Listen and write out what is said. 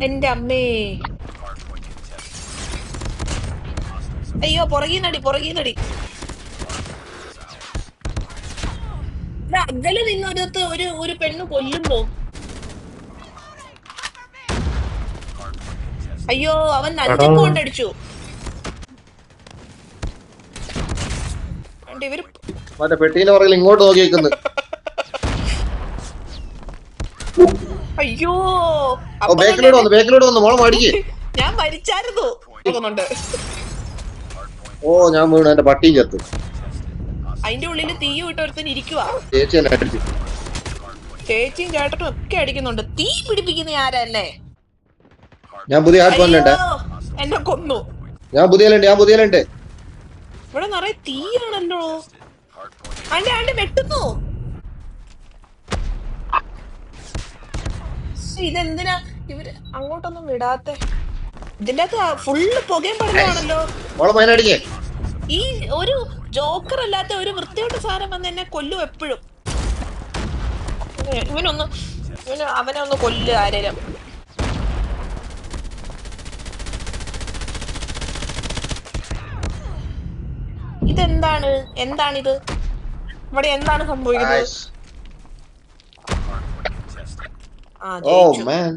എന്റെ അമ്മേ. അയ്യോ, പുറകീന്നടി പുറകീന്നടി. അകലെ നിന്നൊരിടത്ത് ഒരു ഒരു പെണ്ണ് കൊല്ലുമ്പോ, അയ്യോ അവൻ എടാ അഞ്ചൊക്കെ കൊണ്ടടിച്ചു. ഇവര് മറ്റേ പെട്ടീന്റെ പുറകിൽ ഇങ്ങോട്ട് നോക്കി നിൽക്കുന്നു. അയ്യോ ഓ, അപ്പൊ തന്നെ ബേക്കിലോട്ട് വന്നു മോളെ മടിക്ക്. ഞാൻ മരിച്ചായിരുന്നു. നോക്കുന്നുണ്ട്. ഓ, ഞാൻ വീണു, എന്റെ പട്ടിയും ചത്തു. അതിന്റെ ഉള്ളില് തീ വിട്ടൊരുത്തൻ ഇരിക്കുവാ. ചേച്ചി എന്നെ അടിച്ചു. ചേച്ചിയും ചേട്ടനും ഒക്കെ അടിക്കുന്നുണ്ട്. തീ പിടിപ്പിക്കുന്ന ആരല്ലേ? ഞാൻ പുതിയ ഹാർട്ട് അയ്യോ പോലുണ്ട്. എന്നെ കൊന്നു. ഞാൻ പുതിയലുണ്ട്. ഇവിടെ നിറയെ തീയാണല്ലോ. ആണ്ട് വെട്ടുന്നു. ഇതെന്തിനാ ഇവര് അങ്ങോട്ടൊന്നും വിടാത്തെ? ഇതിന്റെ അകത്ത് ഫുള്ള് പുകയും പടലാണല്ലോ. മോളെ മൈനടിക്കേ. ഈ ഒരു ജോക്കർ അല്ലാത്ത ഒരു വൃത്തിയോട്ട് സാധനം വന്ന് എന്നെ കൊല്ലും എപ്പോഴും. അവനെ ഒന്ന് കൊല്ലുക ആരേലും. എന്താണിത്? ഇവിടെ എന്താണ് സംഭവിക്കുന്നത്? ഓ മാൻ.